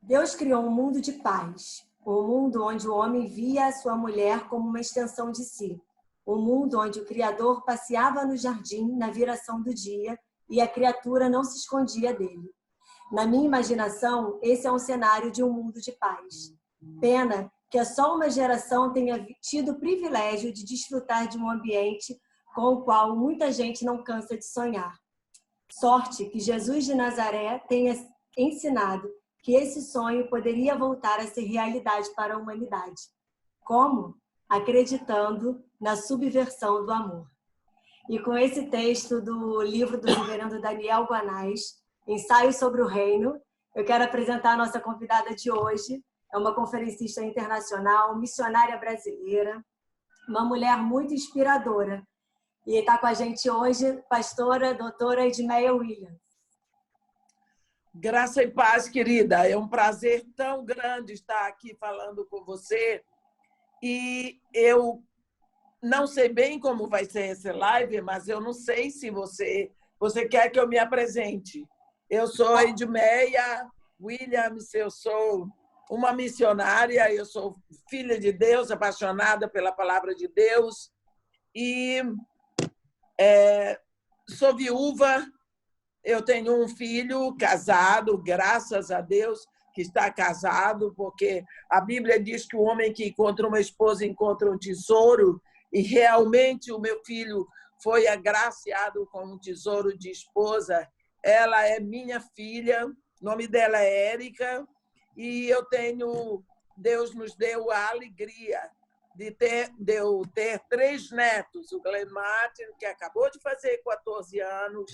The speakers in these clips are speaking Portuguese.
Deus criou um mundo de paz, um mundo onde o homem via a sua mulher como uma extensão de si, um mundo onde o Criador passeava no jardim na viração do dia e a criatura não se escondia dele. Na minha imaginação, esse é um cenário de um mundo de paz. Pena que só uma geração tenha tido o privilégio de desfrutar de um ambiente com o qual muita gente não cansa de sonhar. Sorte que Jesus de Nazaré tenha ensinado que esse sonho poderia voltar a ser realidade para a humanidade. Como? Acreditando na subversão do amor. E com esse texto do livro do reverendo Daniel Guanais, Ensaios sobre o Reino, eu quero apresentar a nossa convidada de hoje. É uma conferencista internacional, missionária brasileira, uma mulher muito inspiradora. E está com a gente hoje, pastora doutora Edmeia Williams. Graça e paz, querida. É um prazer tão grande estar aqui falando com você. E eu não sei bem como vai ser essa live, mas eu não sei se você quer que eu me apresente. Eu sou Edmeia Williams, eu sou uma missionária, eu sou filha de Deus, apaixonada pela palavra de Deus, e sou viúva. Eu tenho um filho casado, graças a Deus, que está casado, porque a Bíblia diz que o homem que encontra uma esposa encontra um tesouro, e realmente o meu filho foi agraciado com um tesouro de esposa. Ela é minha filha, o nome dela é Érica, e Deus nos deu a alegria de eu ter 3 netos, o Glenn Martin, que acabou de fazer 14 anos,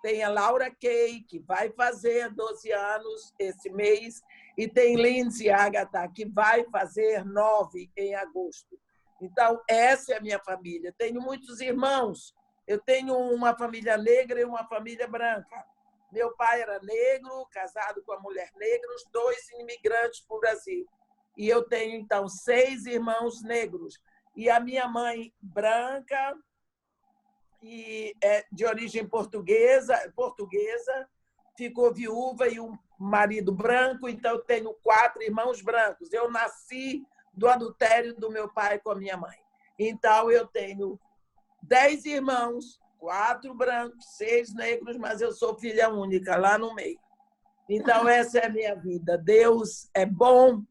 tem a Laura Kay, que vai fazer 12 anos esse mês, e tem Lindsay Agatha, que vai fazer 9 em agosto. Então, essa é a minha família. Tenho muitos irmãos. Eu tenho uma família negra e uma família branca. Meu pai era negro, casado com uma mulher negra, os 2 imigrantes para o Brasil. E eu tenho, então, 6 irmãos negros. E a minha mãe branca, e é de origem portuguesa, ficou viúva e um marido branco, então eu tenho 4 irmãos brancos. Eu nasci do adultério do meu pai com a minha mãe. Então, eu tenho 10 irmãos, 4 brancos, 6 negros, mas eu sou filha única lá no meio. Então, essa é a minha vida. Deus é bom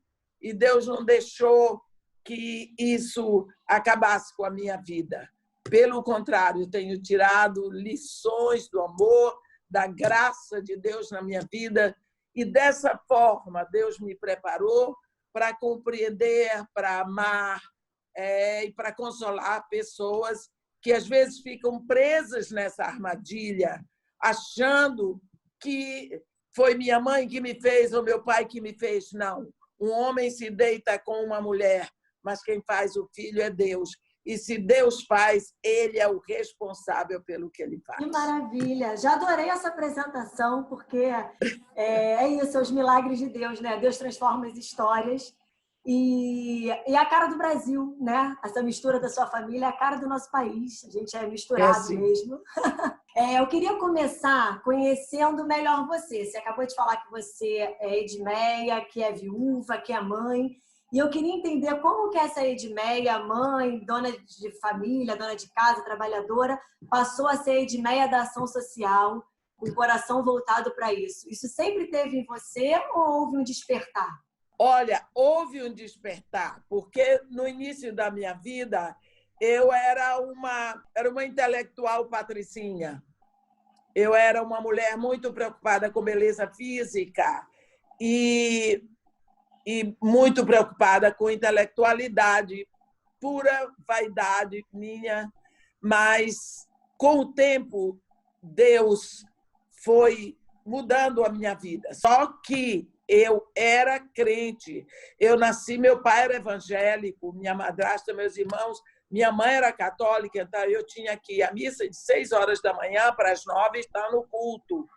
e Deus não deixou que isso acabasse com a minha vida. Pelo contrário, eu tenho tirado lições do amor, da graça de Deus na minha vida, e dessa forma Deus me preparou para compreender, para amar e para consolar pessoas que às vezes ficam presas nessa armadilha, achando que foi minha mãe que me fez ou meu pai que me fez. Não. Um homem se deita com uma mulher, mas quem faz o filho é Deus. E se Deus faz, ele é o responsável pelo que ele faz. Que maravilha! Já adorei essa apresentação, porque é isso, os milagres de Deus, né? Deus transforma as histórias. E a cara do Brasil, né? Essa mistura da sua família é a cara do nosso país. A gente é misturado assim mesmo. Eu queria começar conhecendo melhor você. Você acabou de falar que você é Edmeia, que é viúva, que é mãe. E eu queria entender como que essa Edmeia, mãe, dona de família, dona de casa, trabalhadora, passou a ser Edmeia da ação social, com o coração voltado para isso. Isso sempre teve em você ou houve um despertar? Olha, houve um despertar, porque no início da minha vida eu era uma intelectual patricinha. Eu era uma mulher muito preocupada com beleza física e muito preocupada com intelectualidade, pura vaidade minha, mas com o tempo Deus foi mudando a minha vida. Só que eu era crente. Eu nasci, meu pai era evangélico, minha madrasta, meus irmãos, minha mãe era católica, então eu tinha que ir à missa de 6 horas da manhã para as 9 estar no culto.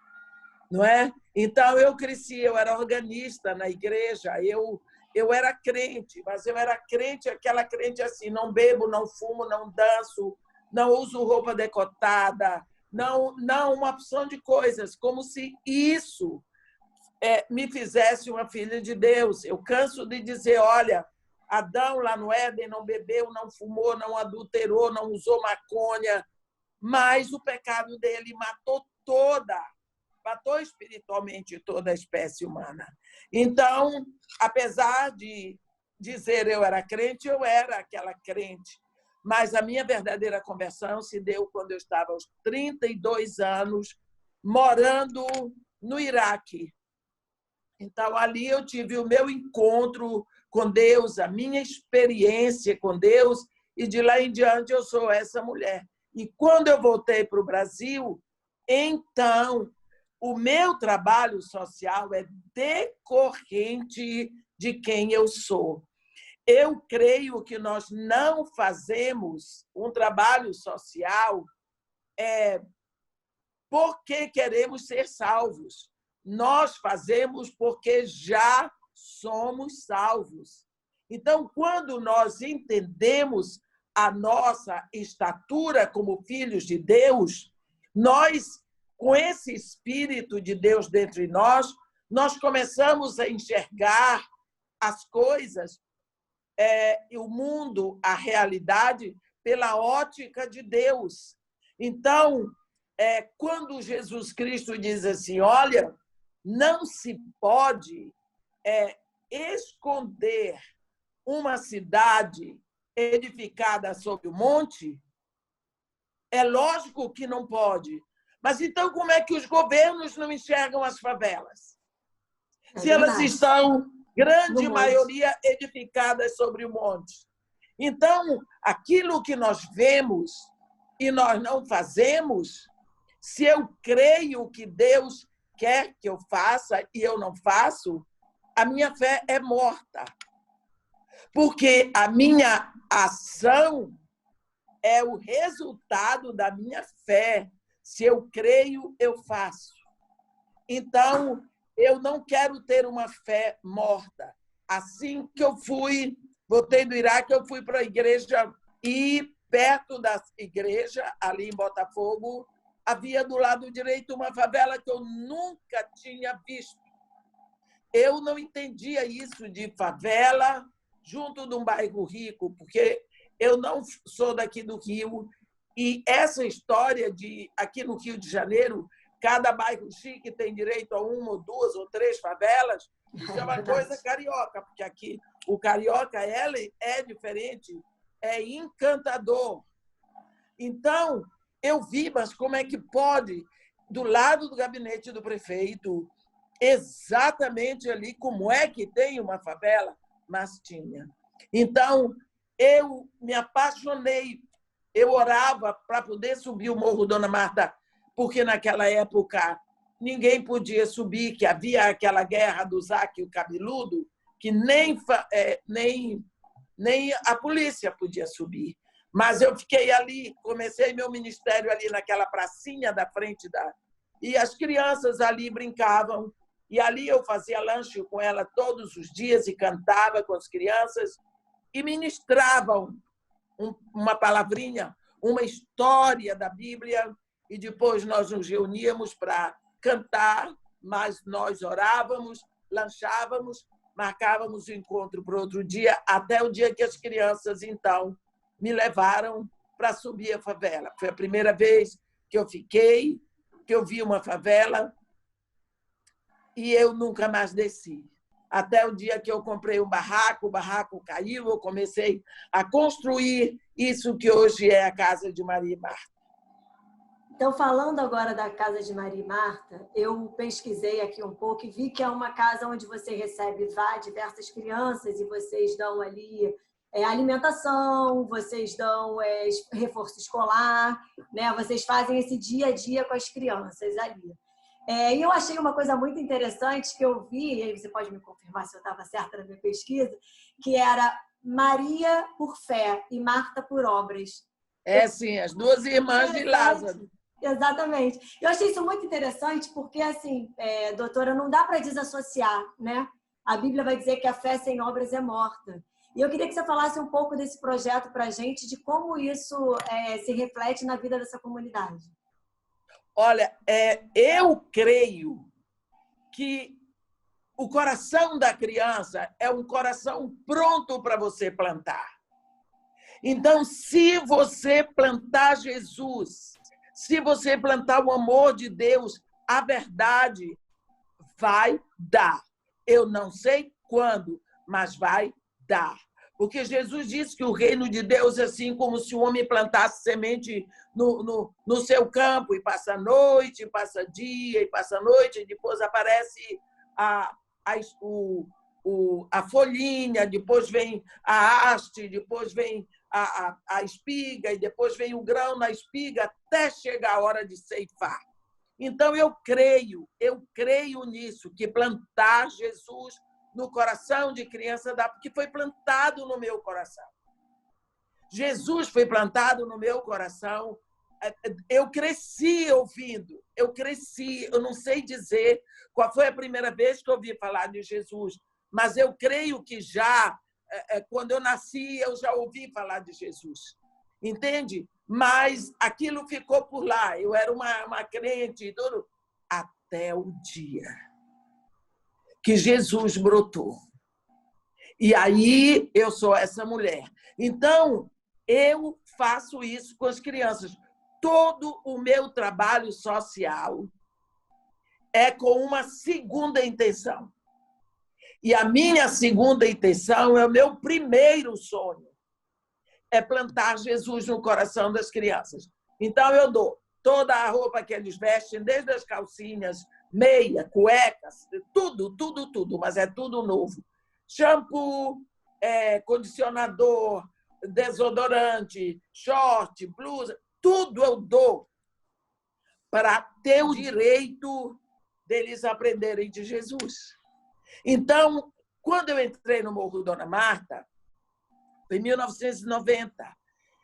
Não é? Então, eu cresci, eu era organista na igreja, eu era crente, mas eu era crente, aquela crente assim, não bebo, não fumo, não danço, não uso roupa decotada, não uma opção de coisas, como se isso me fizesse uma filha de Deus. Eu canso de dizer, olha, Adão lá no Éden não bebeu, não fumou, não adulterou, não usou maconha, mas o pecado dele matou espiritualmente toda a espécie humana. Então, apesar de dizer eu era crente, eu era aquela crente. Mas a minha verdadeira conversão se deu quando eu estava aos 32 anos, morando no Iraque. Então, ali eu tive o meu encontro com Deus, a minha experiência com Deus, e de lá em diante eu sou essa mulher. E quando eu voltei para o Brasil, então, o meu trabalho social é decorrente de quem eu sou. Eu creio que nós não fazemos um trabalho social porque queremos ser salvos. Nós fazemos porque já somos salvos. Então, quando nós entendemos a nossa estatura como filhos de Deus, nós, com esse Espírito de Deus dentro de nós, nós começamos a enxergar as coisas, o mundo, a realidade, pela ótica de Deus. Então, quando Jesus Cristo diz assim, olha, não se pode esconder uma cidade edificada sobre o monte, é lógico que não pode. Mas então como é que os governos não enxergam as favelas? Se elas estão, grande maioria, edificadas sobre o monte. Então, aquilo que nós vemos e nós não fazemos, se eu creio que Deus quer que eu faça e eu não faço, a minha fé é morta. Porque a minha ação é o resultado da minha fé. Se eu creio, eu faço. Então, eu não quero ter uma fé morta. Assim que eu voltei do Iraque, eu fui para a igreja e perto da igreja, ali em Botafogo, havia do lado direito uma favela que eu nunca tinha visto. Eu não entendia isso de favela junto de um bairro rico, porque eu não sou daqui do Rio, e essa história de, aqui no Rio de Janeiro, cada bairro chique tem direito a uma, ou duas, ou três favelas, isso é uma coisa carioca, porque aqui o carioca ele é diferente, é encantador. Então, eu vi, mas como é que pode, do lado do gabinete do prefeito, exatamente ali, como é que tem uma favela? Mas tinha. Então, eu me apaixonei. Eu orava para poder subir o Morro Dona Marta, porque naquela época ninguém podia subir, que havia aquela guerra do Zaque e o Cabeludo, que nem a polícia podia subir. Mas eu fiquei ali, comecei meu ministério ali naquela pracinha da frente e as crianças ali brincavam, e ali eu fazia lanche com ela todos os dias e cantava com as crianças e ministravam uma palavrinha, uma história da Bíblia, e depois nós nos reuníamos para cantar, mas nós orávamos, lanchávamos, marcávamos o encontro para outro dia, até o dia que as crianças, então, me levaram para subir a favela. Foi a primeira vez que eu vi uma favela, e eu nunca mais desci. Até o dia que eu comprei o barraco caiu, eu comecei a construir isso que hoje é a Casa de Maria e Marta. Então, falando agora da Casa de Maria e Marta, eu pesquisei aqui um pouco e vi que é uma casa onde você recebe diversas crianças e vocês dão ali alimentação, vocês dão reforço escolar, né? Vocês fazem esse dia a dia com as crianças ali. E eu achei uma coisa muito interessante que eu vi, e aí você pode me confirmar se eu estava certa na minha pesquisa, que era Maria por fé e Marta por obras. Sim, as duas irmãs de Lázaro. Exatamente. Eu achei isso muito interessante porque, assim, doutora, não dá para desassociar, né? A Bíblia vai dizer que a fé sem obras é morta. E eu queria que você falasse um pouco desse projeto para a gente, de como isso se reflete na vida dessa comunidade. Olha, eu creio que o coração da criança é um coração pronto para você plantar. Então, se você plantar Jesus, se você plantar o amor de Deus, a verdade vai dar. Eu não sei quando, mas vai dar. Porque Jesus disse que o reino de Deus é assim como se o homem plantasse semente no seu campo, e passa noite, passa dia, e passa noite, e depois aparece a folhinha, depois vem a haste, depois vem a espiga, e depois vem o grão na espiga, até chegar a hora de ceifar. Então, eu creio nisso, que plantar Jesus no coração de criança dá, porque foi plantado no meu coração. Jesus foi plantado no meu coração. Eu cresci ouvindo, eu não sei dizer qual foi a primeira vez que eu ouvi falar de Jesus, mas eu creio que já, quando eu nasci, eu já ouvi falar de Jesus. Entende? Mas aquilo ficou por lá. Eu era uma crente e tudo, até o dia que Jesus brotou. E aí eu sou essa mulher. Então, eu faço isso com as crianças. Todo o meu trabalho social é com uma segunda intenção. E a minha segunda intenção é o meu primeiro sonho. É plantar Jesus no coração das crianças. Então, eu dou toda a roupa que eles vestem, desde as calcinhas, meia, cuecas, tudo, mas é tudo novo. Shampoo, condicionador, desodorante, short, blusa, tudo eu dou para ter o direito deles aprenderem de Jesus. Então, quando eu entrei no Morro Dona Marta, em 1990,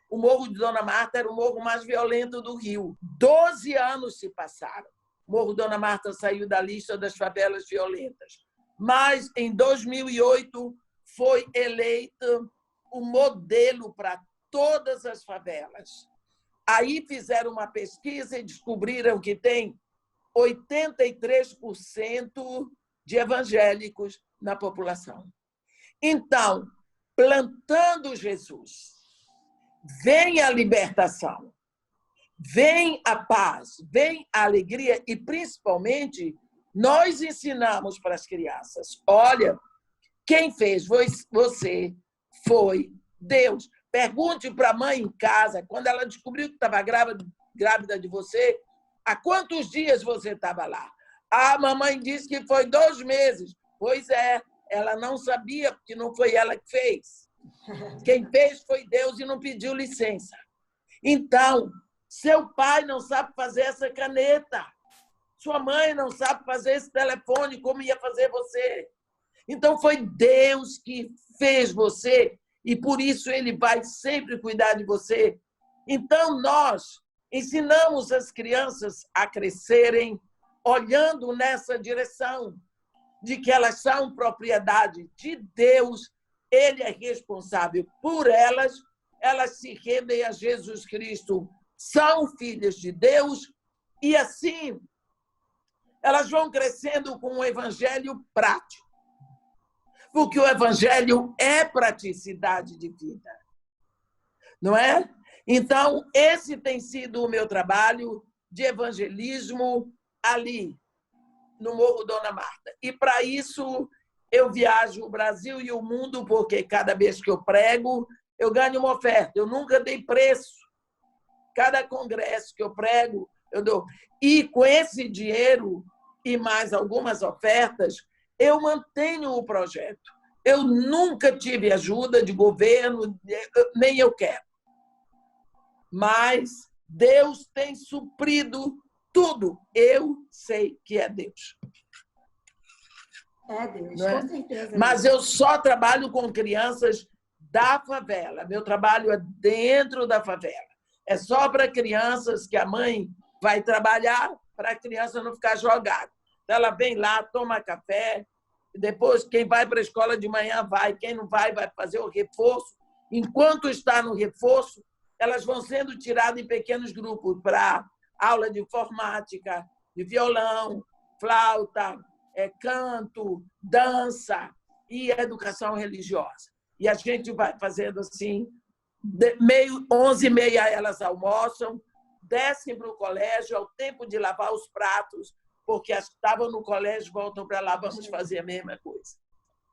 o Morro de Dona Marta era o morro mais violento do Rio. 12 anos se passaram. O Morro Dona Marta saiu da lista das favelas violentas. Mas, em 2008, foi eleito o modelo para todas as favelas. Aí fizeram uma pesquisa e descobriram que tem 83% de evangélicos na população. Então, plantando Jesus, vem a libertação, vem a paz, vem a alegria e, principalmente, nós ensinamos para as crianças. Olha, quem fez você foi Deus. Pergunte para a mãe em casa, quando ela descobriu que estava grávida de você, há quantos dias você estava lá? A mamãe disse que foi 2 meses. Pois é, ela não sabia, porque não foi ela que fez. Quem fez foi Deus e não pediu licença. Então, seu pai não sabe fazer essa caneta. Sua mãe não sabe fazer esse telefone, como ia fazer você. Então, foi Deus que fez você e, por isso, Ele vai sempre cuidar de você. Então, nós ensinamos as crianças a crescerem olhando nessa direção de que elas são propriedade de Deus, Ele é responsável por elas, elas se rendem a Jesus Cristo, são filhas de Deus, e assim elas vão crescendo com um evangelho prático. Porque o evangelho é praticidade de vida. Não é? Então, esse tem sido o meu trabalho de evangelismo ali, no Morro Dona Marta. E, para isso, eu viajo o Brasil e o mundo, porque cada vez que eu prego, eu ganho uma oferta. Eu nunca dei preço. Cada congresso que eu prego, eu dou. E, com esse dinheiro e mais algumas ofertas, eu mantenho o projeto. Eu nunca tive ajuda de governo, nem eu quero. Mas Deus tem suprido tudo. Eu sei que é Deus. É Deus, com certeza. Mas eu só trabalho com crianças da favela. Meu trabalho é dentro da favela. É só para crianças que a mãe vai trabalhar, para a criança não ficar jogada. Então, ela vem lá, toma café, depois quem vai para a escola de manhã vai, quem não vai, vai fazer o reforço. Enquanto está no reforço, elas vão sendo tiradas em pequenos grupos para aula de informática, de violão, flauta, canto, dança e educação religiosa. E a gente vai fazendo assim, 11h30 elas almoçam, descem para o colégio, é o tempo de lavar os pratos, porque as que estavam no colégio voltam para lá, vamos fazer a mesma coisa.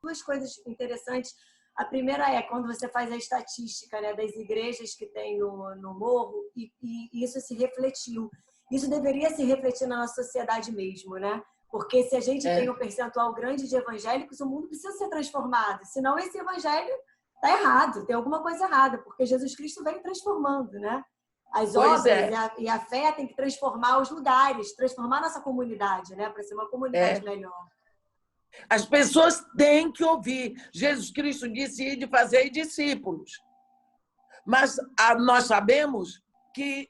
Duas coisas interessantes. A primeira é quando você faz a estatística, né, das igrejas que tem no morro, e isso se refletiu. Isso deveria se refletir na nossa sociedade mesmo, né? Porque se a gente tem um percentual grande de evangélicos, o mundo precisa ser transformado. Senão esse evangelho está errado, tem alguma coisa errada, porque Jesus Cristo vem transformando, né? As obras e a fé tem que transformar os lugares, transformar nossa comunidade, né? Para ser uma comunidade melhor. As pessoas têm que ouvir. Jesus Cristo disse: ide fazer discípulos. Mas nós sabemos que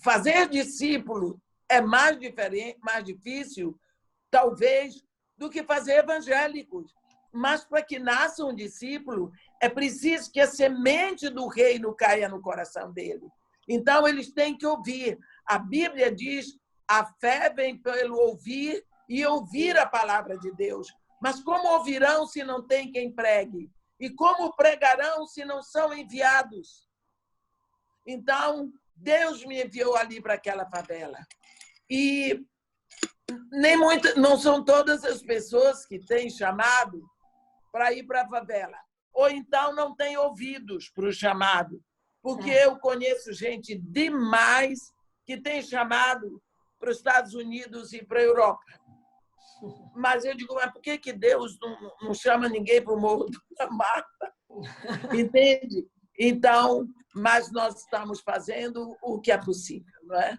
fazer discípulo é mais diferente, mais difícil, talvez, do que fazer evangélicos. Mas para que nasça um discípulo, é preciso que a semente do reino caia no coração dele. Então, eles têm que ouvir. A Bíblia diz: a fé vem pelo ouvir e ouvir a palavra de Deus. Mas como ouvirão se não tem quem pregue? E como pregarão se não são enviados? Então, Deus me enviou ali para aquela favela. E não são todas as pessoas que têm chamado para ir para a favela. Ou então não têm ouvidos para o chamado. Porque eu conheço gente demais que tem chamado para os Estados Unidos e para a Europa. Mas eu digo, mas por que Deus não chama ninguém para o Morro da Mata? Entende? Então, mas nós estamos fazendo o que é possível, não é?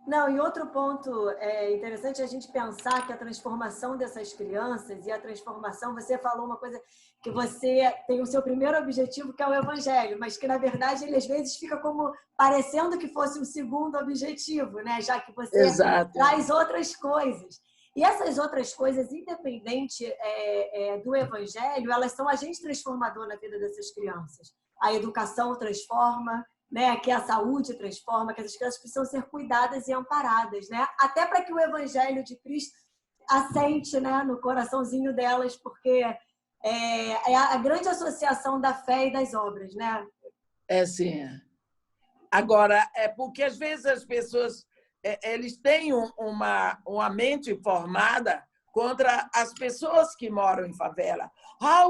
Não, e outro ponto interessante é a gente pensar que a transformação dessas crianças e a transformação, você falou uma coisa que você tem o seu primeiro objetivo, que é o evangelho, mas que, na verdade, ele às vezes fica como parecendo que fosse um segundo objetivo, né? Já que você traz outras coisas. E essas outras coisas, independente do evangelho, elas são agente transformador na vida dessas crianças. A educação transforma, né? Que a saúde transforma, que as crianças precisam ser cuidadas e amparadas, né? Até para que o evangelho de Cristo assente, né, no coraçãozinho delas, porque é a grande associação da fé e das obras, né? É sim. Agora, é porque às vezes as pessoas eles têm uma mente formada contra as pessoas que moram em favela.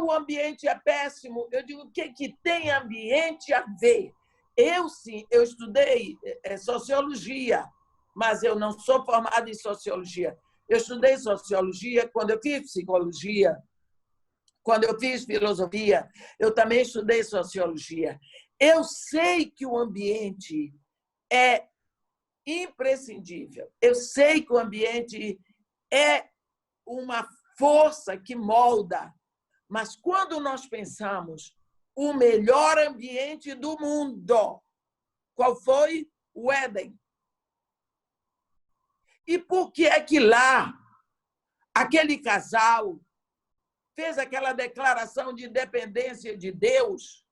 O ambiente é péssimo. Eu digo, o que tem ambiente a ver? Eu estudei sociologia, mas eu não sou formada em sociologia. Eu estudei sociologia quando eu fiz psicologia, quando eu fiz filosofia, eu também estudei sociologia. Eu sei que o ambiente é imprescindível. Eu sei que o ambiente é uma força que molda, mas quando nós pensamos o melhor ambiente do mundo, qual foi? O Éden. E por que é que lá aquele casal fez aquela declaração de independência de Deus?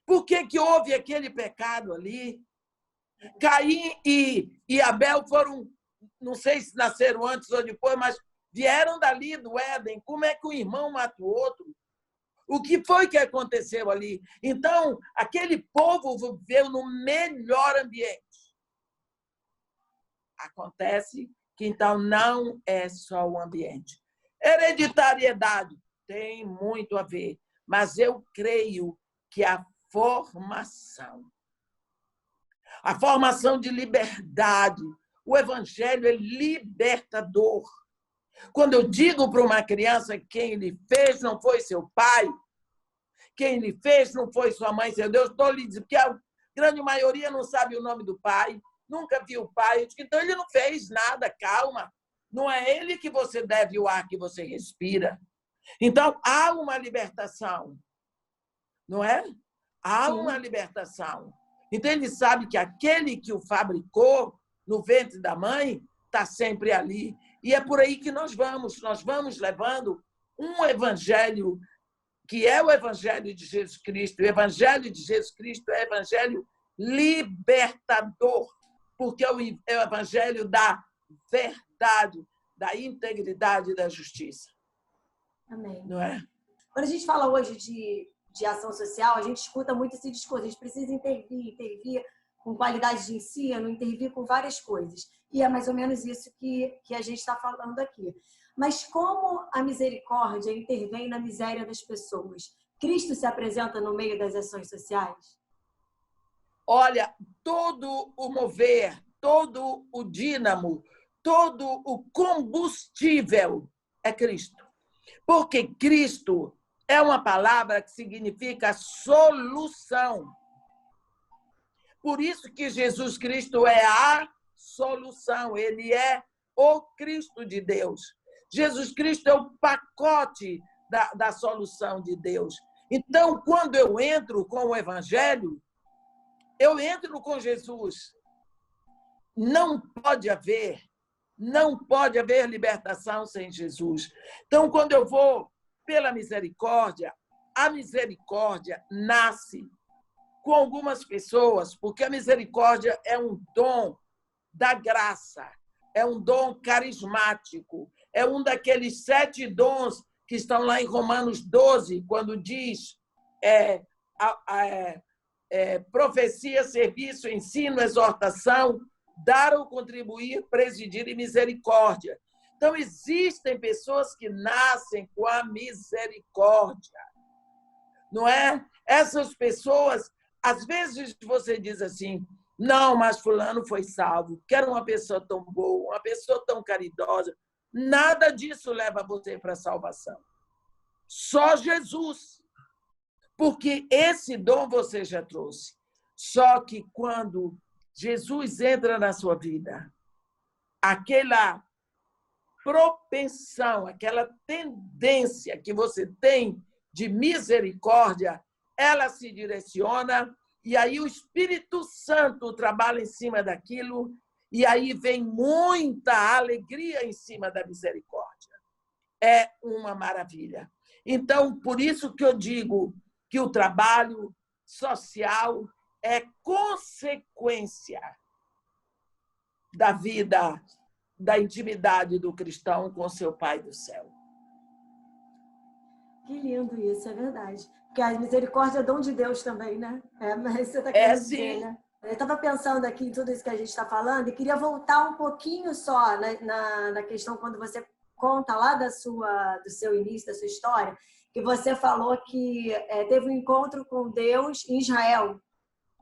Por que que houve aquele pecado ali? Caim e Abel foram, não sei se nasceram antes ou depois, mas vieram dali do Éden. Como é que um irmão mata o outro? O que foi que aconteceu ali? Então, aquele povo viveu no melhor ambiente. Acontece que, então, não é só o ambiente. Hereditariedade tem muito a ver, mas eu creio que a formação de liberdade, o evangelho é libertador. Quando eu digo para uma criança que quem lhe fez não foi seu pai, quem lhe fez não foi sua mãe, seu Deus, estou lhe dizendo que a grande maioria não sabe o nome do pai, nunca viu o pai, então ele não fez nada, calma. Não é ele que você deve o ar que você respira. Então, há uma libertação, não é? Há uma libertação. Então, ele sabe que aquele que o fabricou no ventre da mãe está sempre ali. E é por aí que nós vamos levando um evangelho que é o evangelho de Jesus Cristo. O evangelho de Jesus Cristo é o evangelho libertador, porque é o evangelho da verdade. da integridade e da justiça. Amém. Não é? Quando a gente fala hoje de ação social, a gente escuta muito esse discurso. A gente precisa intervir com qualidade de ensino, intervir com várias coisas. E é mais ou menos isso que a gente está falando aqui. Mas como a misericórdia intervém na miséria das pessoas? Cristo se apresenta no meio das ações sociais? Olha, todo o mover, todo o dínamo, todo o combustível é Cristo. Porque Cristo é uma palavra que significa solução. Por isso que Jesus Cristo é a solução, ele é o Cristo de Deus. Jesus Cristo é o pacote da solução de Deus. Então, quando eu entro com o Evangelho, eu entro com Jesus. Não pode haver libertação sem Jesus. Então, quando eu vou pela misericórdia, a misericórdia nasce com algumas pessoas, porque a misericórdia é um dom da graça, é um dom carismático, é um daqueles 7 dons que estão lá em Romanos 12, quando diz profecia, serviço, ensino, exortação, dar ou contribuir, presidir e misericórdia. Então, existem pessoas que nascem com a misericórdia, não é? Essas pessoas, às vezes você diz assim, não, mas fulano foi salvo, que era uma pessoa tão boa, uma pessoa tão caridosa. Nada disso leva você para a salvação. Só Jesus. Porque esse dom você já trouxe. Só que quando Jesus entra na sua vida, aquela propensão, aquela tendência que você tem de misericórdia, ela se direciona e aí o Espírito Santo trabalha em cima daquilo e aí vem muita alegria em cima da misericórdia. É uma maravilha. Então, por isso que eu digo que o trabalho social é consequência da vida, da intimidade do cristão com seu Pai do céu. Que lindo isso, é verdade. Porque a misericórdia é dom de Deus também, né? Mas você está querendo dizer, né? Eu estava pensando aqui em tudo isso que a gente está falando e queria voltar um pouquinho só na questão quando você conta lá do seu início, da sua história, que você falou que teve um encontro com Deus em Israel.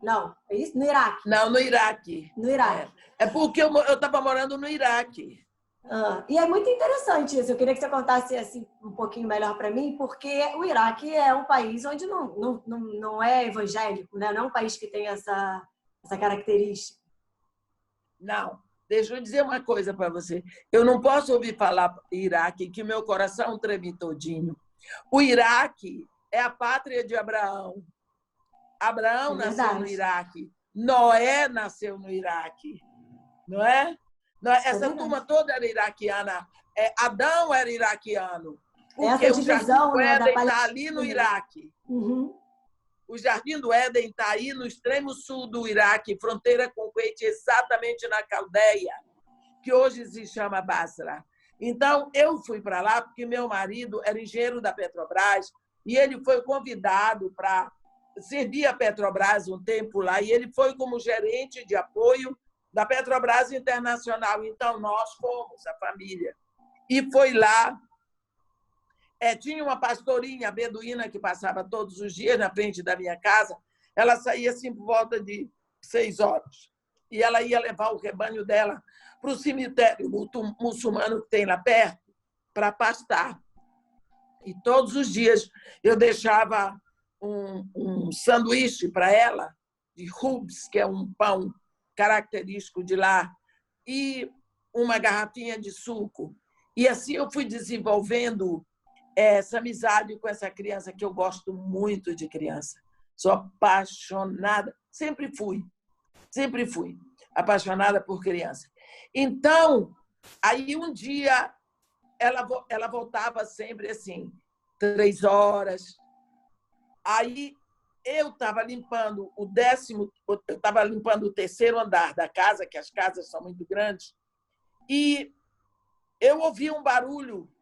Não, é isso? No Iraque. Não, no Iraque. No Iraque. É porque eu estava morando no Iraque. E é muito interessante isso. Eu queria que você contasse assim, um pouquinho melhor para mim, porque o Iraque é um país onde não é evangélico, né? Não é um país que tem essa característica. Não. Deixa eu dizer uma coisa para você. Eu não posso ouvir falar Iraque, que meu coração treme todinho. O Iraque é a pátria de Abraão. Abraão nasceu no Iraque. Noé nasceu no Iraque. Não é? Essa turma toda era iraquiana. Adão era iraquiano. Porque essa divisão, o Jardim do Éden está ali no Iraque. Uhum. O Jardim do Éden está aí no extremo sul do Iraque, fronteira com o Kuwait, exatamente na Caldeia, que hoje se chama Basra. Então, eu fui para lá porque meu marido era engenheiro da Petrobras e ele foi convidado para servir a Petrobras um tempo lá, e ele foi como gerente de apoio da Petrobras Internacional. Então, nós fomos, a família. E foi lá. Tinha uma pastorinha beduína que passava todos os dias na frente da minha casa. Ela saía assim por volta de 6 horas. E ela ia levar o rebanho dela para o cemitério muçulmano que tem lá perto, para pastar. E todos os dias eu deixava um sanduíche para ela, de hubs, que é um pão característico de lá, e uma garrafinha de suco. E assim eu fui desenvolvendo essa amizade com essa criança, que eu gosto muito de criança. Sou apaixonada, sempre fui apaixonada por criança. Então, aí um dia ela voltava sempre assim, 3 horas. Aí eu estava limpando o 3º andar da casa, que as casas são muito grandes, e eu ouvi um barulho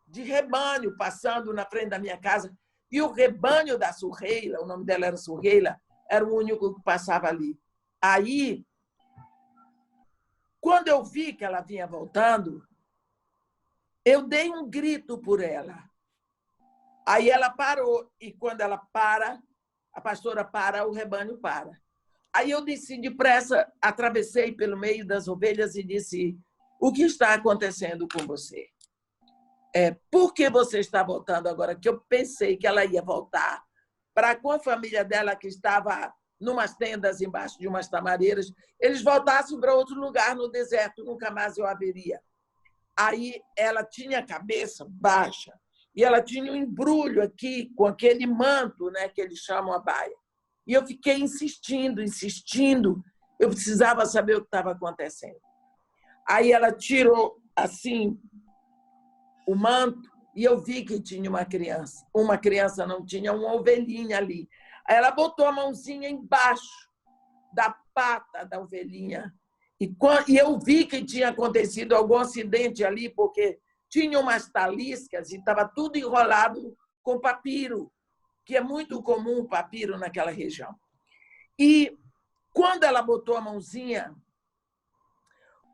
de rebanho passando na frente da minha casa. E o rebanho da Surreila, o nome dela era Surreila, era o único que passava ali. Aí, quando eu vi que ela vinha voltando, eu dei um grito por ela. Aí ela parou, e quando ela para, a pastora para, o rebanho para. Aí eu desci depressa, atravessei pelo meio das ovelhas e disse: o que está acontecendo com você? Por que você está voltando agora? Que eu pensei que ela ia voltar para com a família dela, que estava numas tendas embaixo de umas tamareiras, eles voltassem para outro lugar no deserto, nunca mais eu a veria. Aí ela tinha a cabeça baixa e ela tinha um embrulho aqui com aquele manto, né, que eles chamam a baia. E eu fiquei insistindo. Eu precisava saber o que estava acontecendo. Aí ela tirou assim o manto e eu vi que tinha uma criança. Uma criança não tinha, uma ovelhinha ali. Aí ela botou a mãozinha embaixo da pata da ovelhinha. E eu vi que tinha acontecido algum acidente ali, porque tinha umas taliscas e estava tudo enrolado com papiro, que é muito comum o papiro naquela região. E quando ela botou a mãozinha,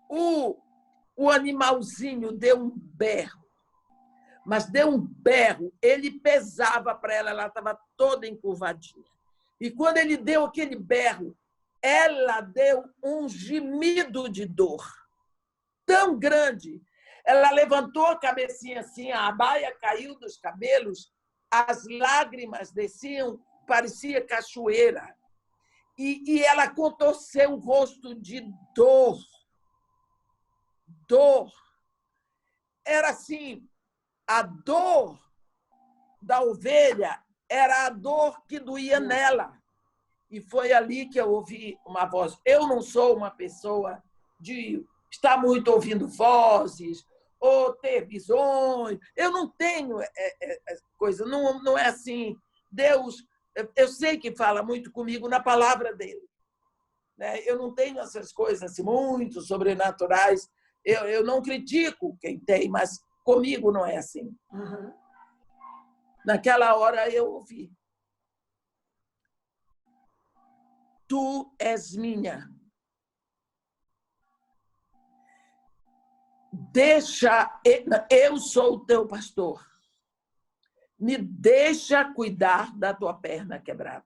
o animalzinho deu um berro. Mas deu um berro, ele pesava para ela, ela estava toda encurvadinha. E quando ele deu aquele berro, ela deu um gemido de dor tão grande. Ela levantou a cabecinha assim, a baia caiu dos cabelos, as lágrimas desciam, parecia cachoeira. E ela contorceu o rosto de dor. Dor. Era assim, a dor da ovelha era a dor que doía nela. E foi ali que eu ouvi uma voz. Eu não sou uma pessoa de estar muito ouvindo vozes ou ter visões. Eu não tenho coisa, não é assim. Deus, eu sei que fala muito comigo na palavra dele. Eu não tenho essas coisas assim, muito sobrenaturais. Eu não critico quem tem, mas comigo não é assim. Uhum. Naquela hora eu ouvi: tu és minha. Eu sou o teu pastor. Me deixa cuidar da tua perna quebrada.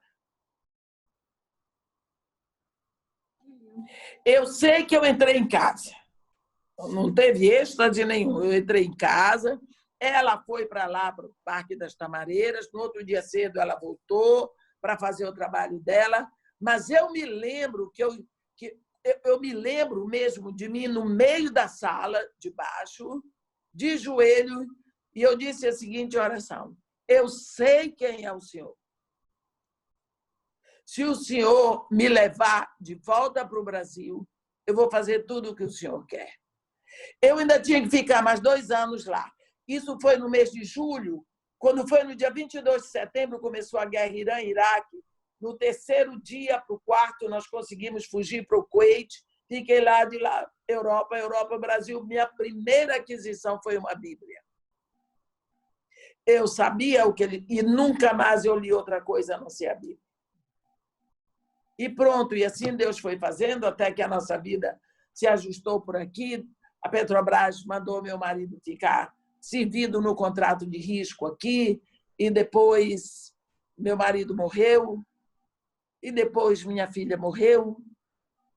Eu sei que eu entrei em casa. Não teve êxtase nenhum. Eu entrei em casa, ela foi para lá, para o Parque das Tamareiras. No outro dia cedo, ela voltou para fazer o trabalho dela. Mas eu me lembro eu me lembro mesmo de mim no meio da sala, de baixo, de joelho, e eu disse a seguinte oração: eu sei quem é o Senhor. Se o Senhor me levar de volta para o Brasil, eu vou fazer tudo o que o Senhor quer. Eu ainda tinha que ficar mais 2 anos lá. Isso foi no mês de julho. Quando foi no dia 22 de setembro, começou a guerra Irã-Iraque. No 3º dia para o 4º, nós conseguimos fugir para o Kuwait. Fiquei lá, de lá, Europa, Brasil. Minha primeira aquisição foi uma Bíblia. Eu sabia o que ele... E nunca mais eu li outra coisa a não ser a Bíblia. E pronto, e assim Deus foi fazendo, até que a nossa vida se ajustou por aqui. A Petrobras mandou meu marido ficar servido no contrato de risco aqui, e depois meu marido morreu, e depois minha filha morreu,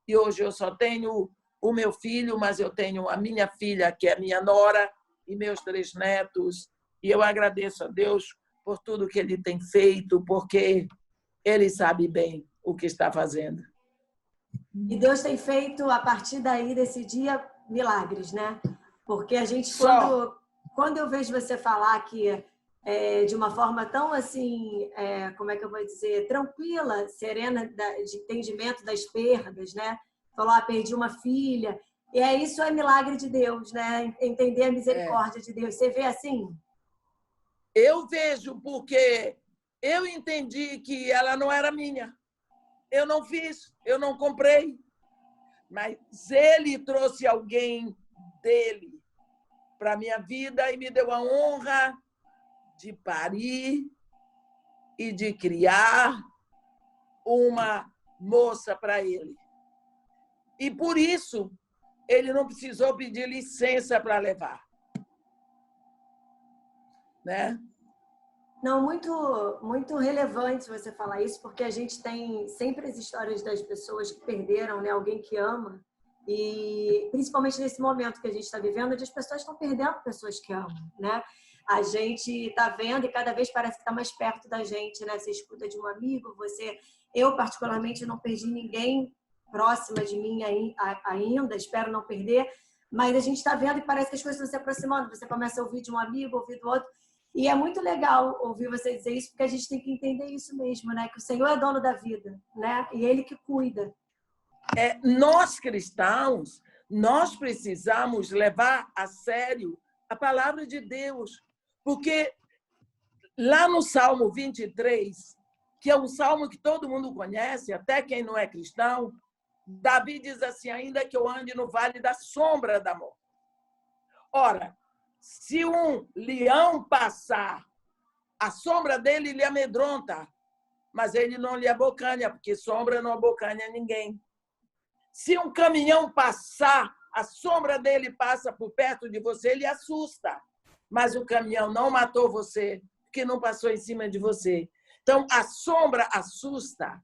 e hoje eu só tenho o meu filho, mas eu tenho a minha filha, que é minha nora, e meus 3 netos, e eu agradeço a Deus por tudo que ele tem feito, porque ele sabe bem o que está fazendo. E Deus tem feito, a partir daí, desse dia, milagres, né? Porque a gente, quando eu vejo você falar que de uma forma tão assim, como é que eu vou dizer, tranquila, serena, de entendimento das perdas, né? Falou, perdi uma filha. E isso é milagre de Deus, né? Entender a misericórdia de Deus. Você vê assim? Eu vejo, porque eu entendi que ela não era minha. Eu não fiz, eu não comprei. Mas ele trouxe alguém dele para a minha vida e me deu a honra de parir e de criar uma moça para ele. E por isso, ele não precisou pedir licença para levar. Né? Não, muito relevante você falar isso, porque a gente tem sempre as histórias das pessoas que perderam, né, alguém que ama, e principalmente nesse momento que a gente está vivendo, onde as pessoas estão perdendo pessoas que amam, né? A gente está vendo e cada vez parece que está mais perto da gente, né? Você escuta de um amigo, eu particularmente não perdi ninguém próxima de mim ainda, espero não perder, mas a gente está vendo e parece que as coisas estão se aproximando. Você começa a ouvir de um amigo, ouvir do outro. E é muito legal ouvir você dizer isso, porque a gente tem que entender isso mesmo, né? Que o Senhor é dono da vida, né? E Ele que cuida. Nós cristãos, nós precisamos levar a sério a palavra de Deus, porque lá no Salmo 23, que é um salmo que todo mundo conhece, até quem não é cristão, Davi diz assim: ainda que eu ande no vale da sombra da morte. Ora, se um leão passar, a sombra dele lhe amedronta, mas ele não lhe abocanha, porque sombra não abocanha ninguém. Se um caminhão passar, a sombra dele passa por perto de você, ele assusta, mas o caminhão não matou você, porque não passou em cima de você. Então, a sombra assusta,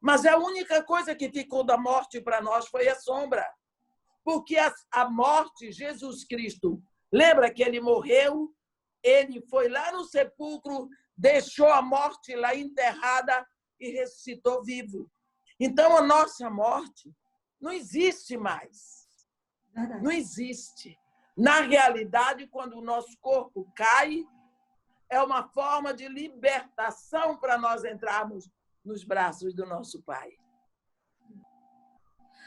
mas a única coisa que ficou da morte para nós foi a sombra, porque a morte, Jesus Cristo, lembra que ele morreu, ele foi lá no sepulcro, deixou a morte lá enterrada e ressuscitou vivo. Então, a nossa morte não existe mais. Verdade. Não existe. Na realidade, quando o nosso corpo cai, é uma forma de libertação para nós entrarmos nos braços do nosso Pai.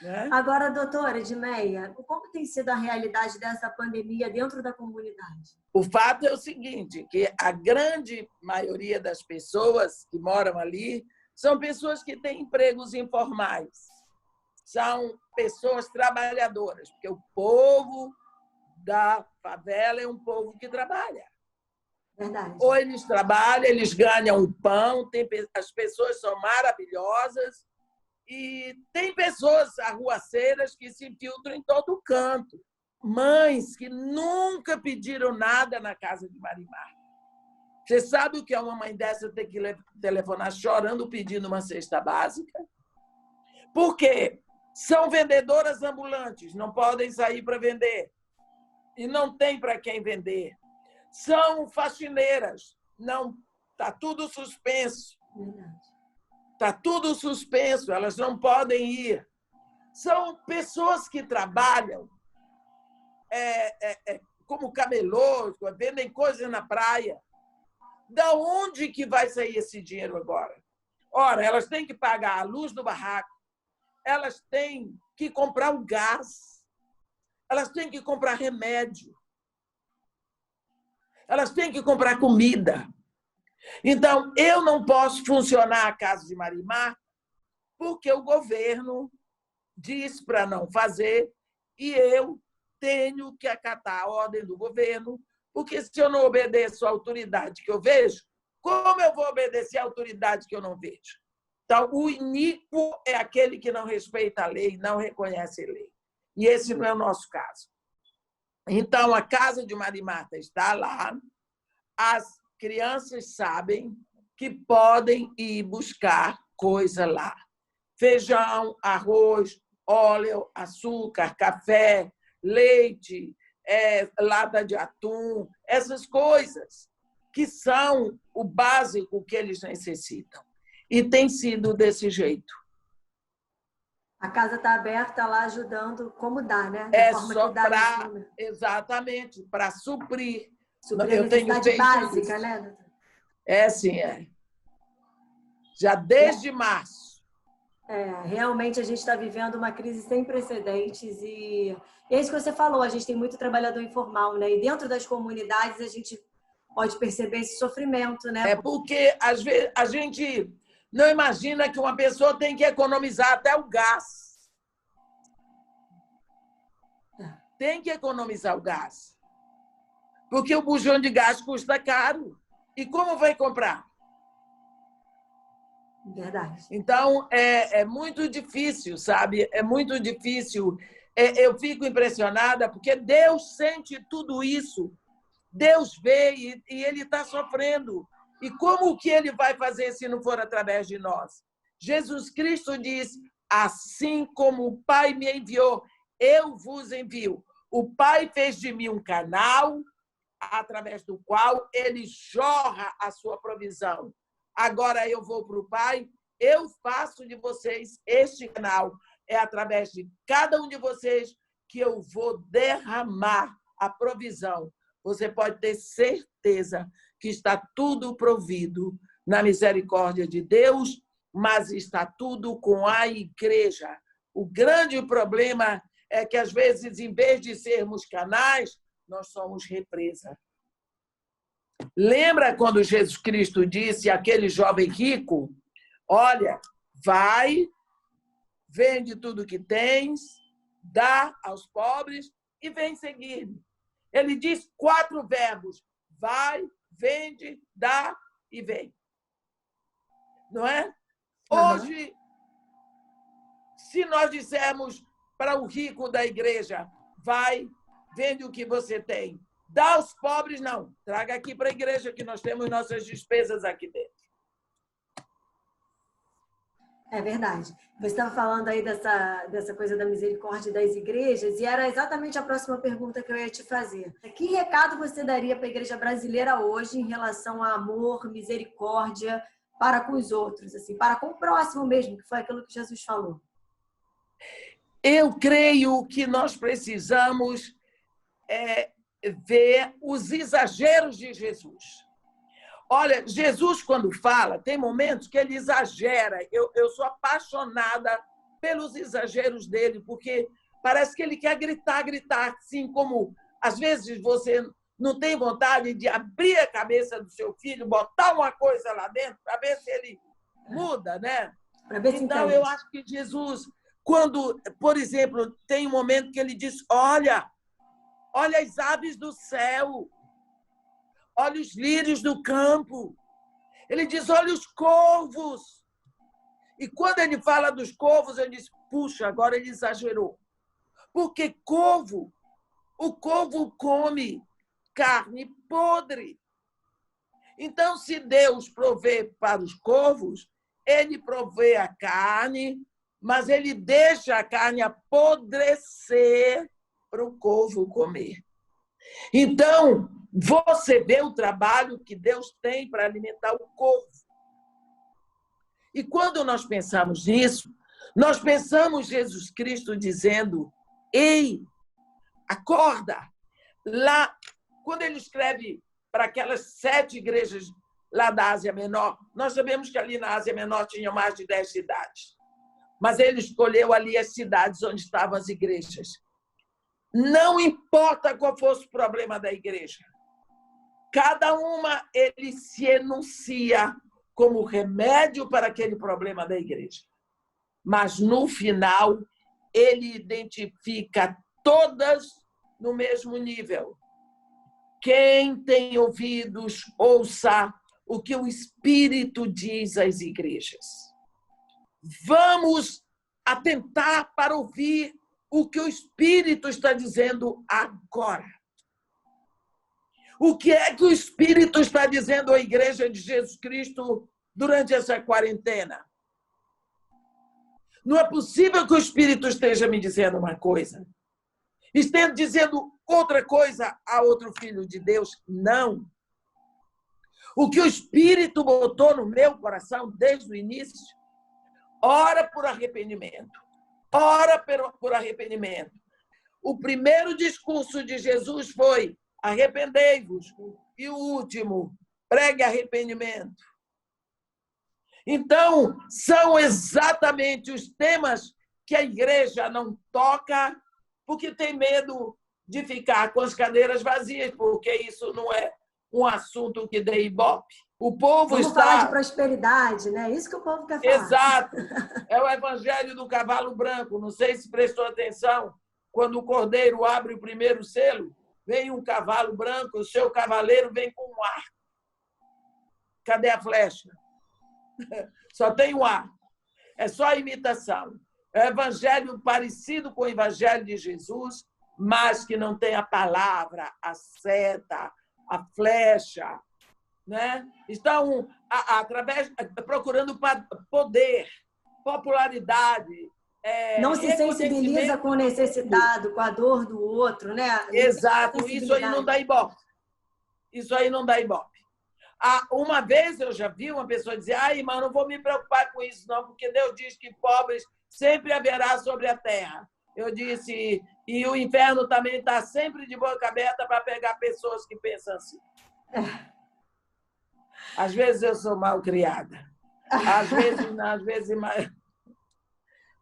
Né? Agora, doutora Edmeia, como tem sido a realidade dessa pandemia dentro da comunidade? O fato é o seguinte, que a grande maioria das pessoas que moram ali são pessoas que têm empregos informais, são pessoas trabalhadoras, porque o povo da favela é um povo que trabalha. Verdade. Ou eles trabalham, eles ganham o pão, as pessoas são maravilhosas, e tem pessoas arruaceiras que se infiltram em todo canto. Mães que nunca pediram nada na casa de Marimar. Você sabe o que é uma mãe dessa ter que telefonar chorando pedindo uma cesta básica? Porque são vendedoras ambulantes, não podem sair para vender. E não tem para quem vender. São faxineiras, não, está tudo suspenso. Está tudo suspenso, elas não podem ir. São pessoas que trabalham como camelôs, vendem coisas na praia. Da onde que vai sair esse dinheiro agora? Ora, elas têm que pagar a luz do barraco, elas têm que comprar o gás, elas têm que comprar remédio, elas têm que comprar comida. Então, eu não posso funcionar a Casa de Marimar porque o governo diz para não fazer e eu tenho que acatar a ordem do governo, porque se eu não obedeço à autoridade que eu vejo, como eu vou obedecer à autoridade que eu não vejo? Então, o iníquo é aquele que não respeita a lei, não reconhece a lei. E esse não é o nosso caso. Então, a Casa de Marimarta está lá, as crianças sabem que podem ir buscar coisa lá. Feijão, arroz, óleo, açúcar, café, leite, lata de atum, essas coisas que são o básico que eles necessitam. E tem sido desse jeito. A casa está aberta lá ajudando como dá, né? É só para, exatamente, para suprir. Eu tenho feito básica, isso. Né, doutora? Sim, é. Já desde março. Realmente a gente está vivendo uma crise sem precedentes e é isso que você falou, a gente tem muito trabalhador informal, né? E dentro das comunidades a gente pode perceber esse sofrimento, né? Porque às vezes a gente não imagina que uma pessoa tem que economizar até o gás. tem que economizar o gás. Porque o bujão de gás custa caro. E como vai comprar? Verdade. Então, é muito difícil, sabe? É muito difícil. Eu fico impressionada porque Deus sente tudo isso. Deus vê e Ele está sofrendo. E como que Ele vai fazer se não for através de nós? Jesus Cristo diz, assim como o Pai me enviou, eu vos envio. O Pai fez de mim um canal através do qual Ele jorra a sua provisão. Agora eu vou para o Pai, eu faço de vocês este canal. É através de cada um de vocês que eu vou derramar a provisão. Você pode ter certeza que está tudo provido na misericórdia de Deus, mas está tudo com a igreja. O grande problema é que, às vezes, em vez de sermos canais, nós somos represa. Lembra quando Jesus Cristo disse àquele jovem rico, olha, vai, vende tudo que tens, dá aos pobres e vem seguir-me. Ele diz 4 verbos, vai, vende, dá e vem. Não é? Hoje, se nós dissermos para o rico da igreja, vai, vende o que você tem, dá aos pobres, não. Traga aqui para a igreja que nós temos nossas despesas aqui dentro. É verdade. Você estava falando aí dessa coisa da misericórdia das igrejas e era exatamente a próxima pergunta que eu ia te fazer. Que recado você daria para a igreja brasileira hoje em relação a amor, misericórdia para com os outros, assim, para com o próximo mesmo, que foi aquilo que Jesus falou? Eu creio que nós precisamos ver os exageros de Jesus. Olha, Jesus, quando fala, tem momentos que ele exagera. Eu sou apaixonada pelos exageros dele, porque parece que ele quer gritar, assim como, às vezes, você não tem vontade de abrir a cabeça do seu filho, botar uma coisa lá dentro, para ver se ele muda, né? Então, eu acho que Jesus, quando, por exemplo, tem um momento que ele diz, olha as aves do céu, olha os lírios do campo. Ele diz, olha os corvos. E quando ele fala dos corvos, eu disse, puxa, agora ele exagerou. Porque o corvo come carne podre. Então, se Deus provê para os corvos, ele provê a carne, mas ele deixa a carne apodrecer para o corvo comer. Então, você vê o trabalho que Deus tem para alimentar o corvo. E quando nós pensamos nisso, nós pensamos Jesus Cristo dizendo, ei, acorda. Lá, quando ele escreve para aquelas 7 igrejas lá da Ásia Menor, nós sabemos que ali na Ásia Menor tinham mais de 10 cidades. Mas ele escolheu ali as cidades onde estavam as igrejas. Não importa qual fosse o problema da igreja. Cada uma ele se enuncia como remédio para aquele problema da igreja. Mas, no final, ele identifica todas no mesmo nível. Quem tem ouvidos, ouça o que o Espírito diz às igrejas. Vamos atentar para ouvir o que o Espírito está dizendo agora. O que é que o Espírito está dizendo à Igreja de Jesus Cristo durante essa quarentena? Não é possível que o Espírito esteja me dizendo uma coisa, esteja dizendo outra coisa a outro filho de Deus. Não. O que o Espírito botou no meu coração desde o início, ora por arrependimento. Ora por arrependimento. O primeiro discurso de Jesus foi arrependei-vos. E o último, pregue arrependimento. Então, são exatamente os temas que a igreja não toca porque tem medo de ficar com as cadeiras vazias, porque isso não é um assunto que dê ibope. O povo Vamos falar de prosperidade, né? Isso que o povo quer falar. Exato. É o evangelho do cavalo branco. Não sei se prestou atenção. quando o cordeiro abre o primeiro selo, vem um cavalo branco, o seu cavaleiro vem com um arco. Cadê a flecha? Só tem um arco. É só imitação. É um evangelho parecido com o evangelho de Jesus, mas que não tem a palavra, a seta, a flecha, né? Estão procurando poder, popularidade. Não se sensibiliza com o necessitado, com a dor do outro, né? Exato, isso aí não dá ibope. Isso aí não dá ibope. Uma vez eu já vi uma pessoa dizer: irmã, não vou me preocupar com isso, não, porque Deus diz que pobres sempre haverá sobre a terra. Eu disse, e o inferno também está sempre de boca aberta para pegar pessoas que pensam assim. Às vezes eu sou mal criada. Às vezes,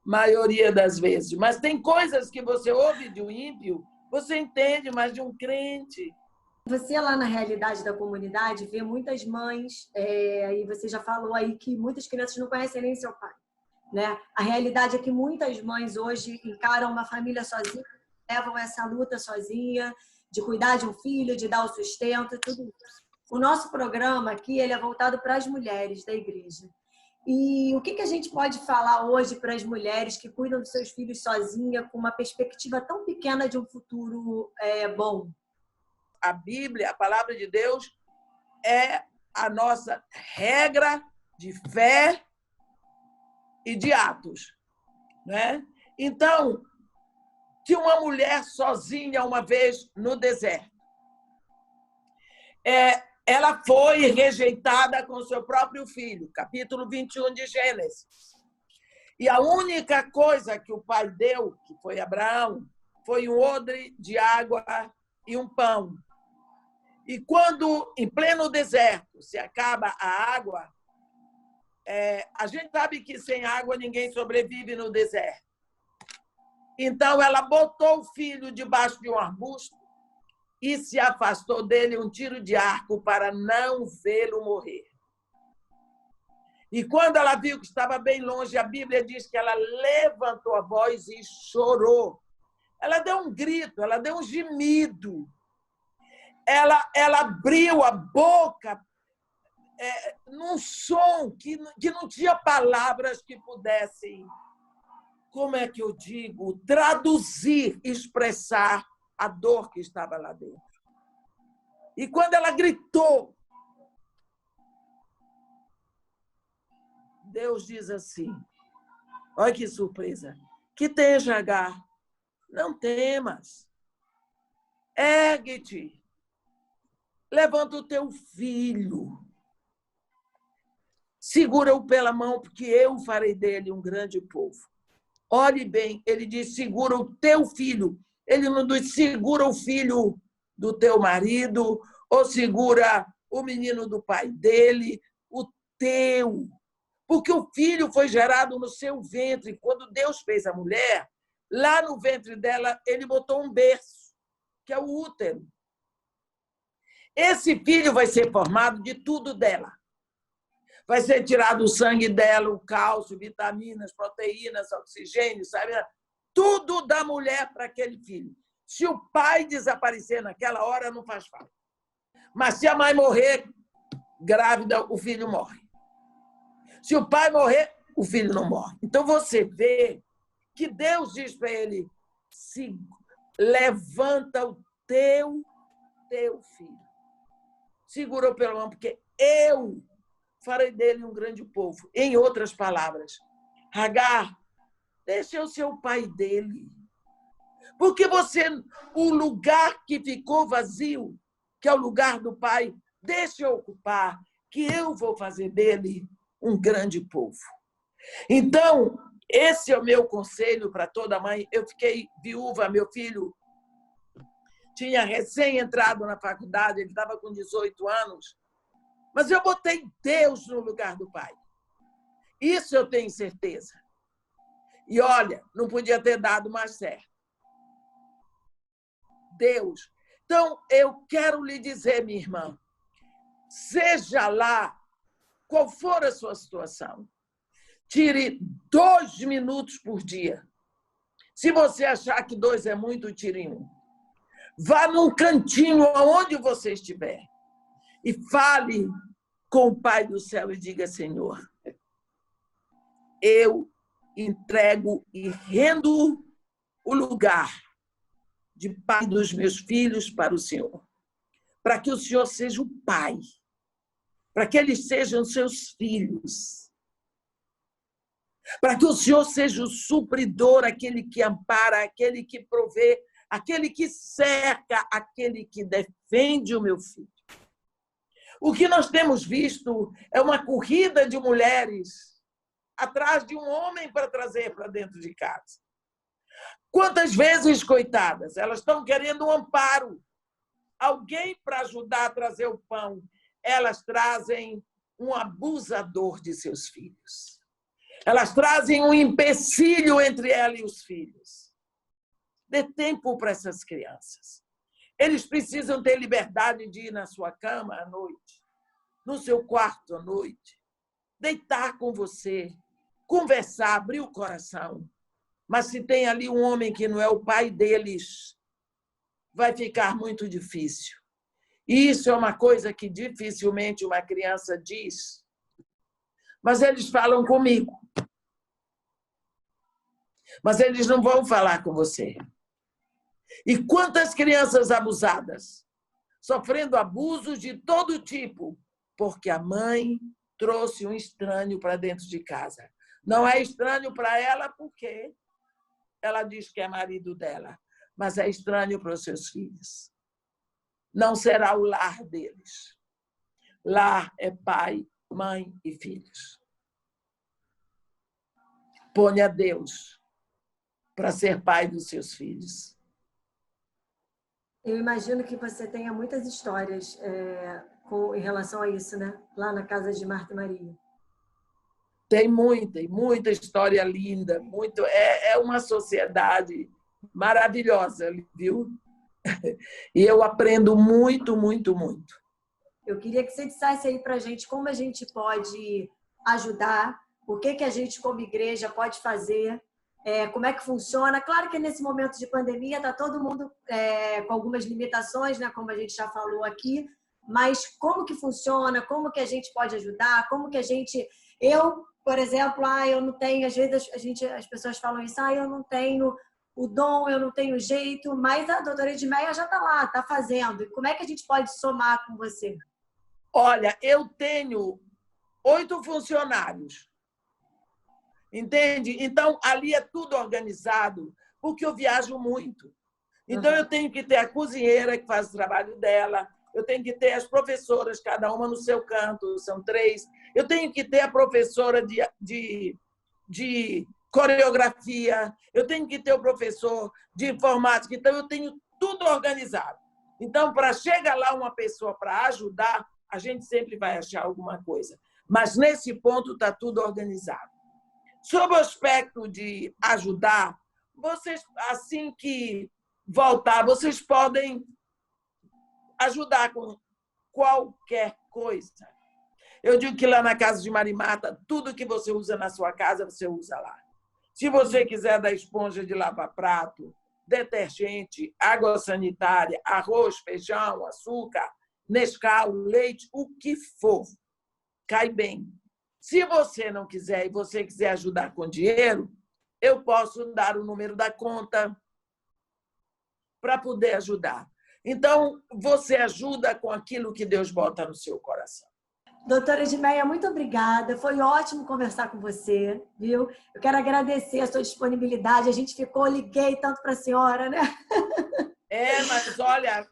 maioria das vezes. Mas tem coisas que você ouve de um ímpio, você entende, mas de um crente. Você lá na realidade da comunidade vê muitas mães, e você já falou aí que muitas crianças não conhecem nem seu pai, né? A realidade é que muitas mães hoje encaram uma família sozinha, levam essa luta sozinha, de cuidar de um filho, de dar o sustento, tudo isso. O nosso programa aqui ele é voltado para as mulheres da igreja. E o que a gente pode falar hoje para as mulheres que cuidam dos seus filhos sozinha, com uma perspectiva tão pequena de um futuro bom? A Bíblia, a palavra de Deus, é a nossa regra de fé e de atos, né? Então, tinha uma mulher sozinha uma vez no deserto. Ela foi rejeitada com seu próprio filho, capítulo 21 de Gênesis. E a única coisa que o pai deu, que foi Abraão, foi um odre de água e um pão. E quando, em pleno deserto, se acaba a água, a gente sabe que sem água ninguém sobrevive no deserto. Então, ela botou o filho debaixo de um arbusto e se afastou dele um tiro de arco para não vê-lo morrer. E quando ela viu que estava bem longe, a Bíblia diz que ela levantou a voz e chorou. Ela deu um grito, ela deu um gemido. Ela abriu a boca num som que não tinha palavras que pudessem, como é que eu digo, traduzir, expressar a dor que estava lá dentro. E quando ela gritou, Deus diz assim, olha que surpresa, que tem, Agar? Não temas, ergue-te, levanta o teu filho, segura-o pela mão, porque eu farei dele um grande povo. Olhe bem, ele diz, segura o teu filho. Ele não diz, segura o filho do teu marido, ou segura o menino do pai dele, o teu. Porque o filho foi gerado no seu ventre. Quando Deus fez a mulher, lá no ventre dela, ele botou um berço, que é o útero. Esse filho vai ser formado de tudo dela. Vai ser tirado o sangue dela, o cálcio, vitaminas, proteínas, oxigênio, sabe? Tudo da mulher para aquele filho. Se o pai desaparecer naquela hora, não faz falta. Mas se a mãe morrer grávida, o filho morre. Se o pai morrer, o filho não morre. Então você vê que Deus diz para ele, levanta o teu filho. Segurou pela mão, porque eu farei dele um grande povo. Em outras palavras, Agar, deixa o seu pai dele. Porque o lugar que ficou vazio, que é o lugar do pai, deixa eu ocupar, que eu vou fazer dele um grande povo. Então, esse é o meu conselho para toda mãe. Eu fiquei viúva, meu filho tinha recém entrado na faculdade, ele estava com 18 anos, mas eu botei Deus no lugar do pai. Isso eu tenho certeza. E olha, não podia ter dado mais certo. Deus. Então, eu quero lhe dizer, minha irmã, seja lá qual for a sua situação, tire 2 minutos por dia. Se você achar que 2 é muito, tire 1. Vá num cantinho aonde você estiver e fale com o Pai do céu e diga: Senhor, eu entrego e rendo o lugar de pai dos meus filhos para o Senhor, para que o Senhor seja o pai, para que eles sejam seus filhos, para que o Senhor seja o supridor, aquele que ampara, aquele que provê, aquele que cerca, aquele que defende o meu filho. O que nós temos visto é uma corrida de mulheres atrás de um homem para trazer para dentro de casa. Quantas vezes, coitadas, elas estão querendo um amparo, alguém para ajudar a trazer o pão. Elas trazem um abusador de seus filhos. Elas trazem um empecilho entre ela e os filhos. Dê tempo para essas crianças. Eles precisam ter liberdade de ir na sua cama à noite, no seu quarto à noite, deitar com você, conversar, abrir o coração. Mas se tem ali um homem que não é o pai deles, vai ficar muito difícil. E isso é uma coisa que dificilmente uma criança diz. Mas eles falam comigo. Mas eles não vão falar com você. E quantas crianças abusadas, sofrendo abusos de todo tipo, porque a mãe trouxe um estranho para dentro de casa. Não é estranho para ela porque ela diz que é marido dela, mas é estranho para os seus filhos. Não será o lar deles. Lar é pai, mãe e filhos. Ponha Deus para ser pai dos seus filhos. Eu imagino que você tenha muitas histórias em relação a isso, né? Lá na casa de Marta e Maria. Tem muita história linda. É uma sociedade maravilhosa, viu? E eu aprendo muito, muito, muito. Eu queria que você dissesse aí para a gente como a gente pode ajudar, o que a gente, como igreja, pode fazer, como é que funciona. Claro que nesse momento de pandemia está todo mundo com algumas limitações, né, como a gente já falou aqui, mas como que funciona, como que a gente pode ajudar, como que a gente... Eu, por exemplo, eu não tenho, às vezes as pessoas falam isso, eu não tenho o dom, eu não tenho jeito, mas a doutora Edmeia já está lá, está fazendo. E como é que a gente pode somar com você? Olha, eu tenho 8 funcionários. Entende? Então, ali é tudo organizado, porque eu viajo muito. Então, eu tenho que ter a cozinheira que faz o trabalho dela, eu tenho que ter as professoras, cada uma no seu canto, são 3. Eu tenho que ter a professora de coreografia, eu tenho que ter o professor de informática. Então, eu tenho tudo organizado. Então, para chegar lá uma pessoa para ajudar, a gente sempre vai achar alguma coisa. Mas, nesse ponto, está tudo organizado. Sobre o aspecto de ajudar, vocês, assim que voltar, vocês podem ajudar com qualquer coisa. Eu digo que lá na casa de Marimata, tudo que você usa na sua casa, você usa lá. Se você quiser dar esponja de lavar prato, detergente, água sanitária, arroz, feijão, açúcar, Nescau, leite, o que for, cai bem. Se você não quiser e você quiser ajudar com dinheiro, eu posso dar o número da conta para poder ajudar. Então, você ajuda com aquilo que Deus bota no seu coração. Doutora Edmeia, muito obrigada. Foi ótimo conversar com você, viu? Eu quero agradecer a sua disponibilidade. A gente liguei tanto para a senhora, né? Mas olha,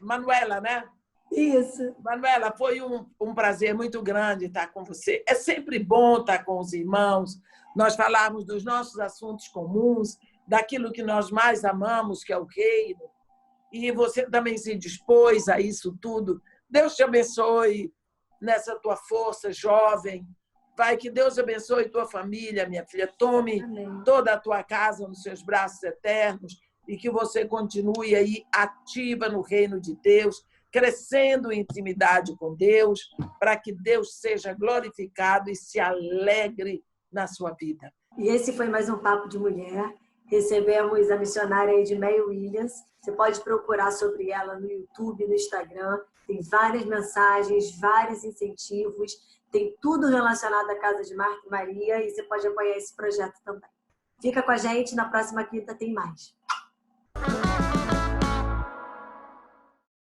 Manuela, né? Isso. Manuela, foi um prazer muito grande estar com você. É sempre bom estar com os irmãos, nós falarmos dos nossos assuntos comuns, daquilo que nós mais amamos, que é o reino. E você também se dispôs a isso tudo. Deus te abençoe nessa tua força jovem. Pai, que Deus abençoe tua família, minha filha. Tome Amém. Toda a tua casa nos seus braços eternos e que você continue aí ativa no reino de Deus, crescendo em intimidade com Deus, para que Deus seja glorificado e se alegre na sua vida. E esse foi mais um Papo de Mulher. recebemos a missionária Edmeia Williams. Você pode procurar sobre ela no YouTube, no Instagram. Tem várias mensagens, vários incentivos. Tem tudo relacionado à Casa de Marta e Maria e você pode apoiar esse projeto também. Fica com a gente, na próxima quinta tem mais.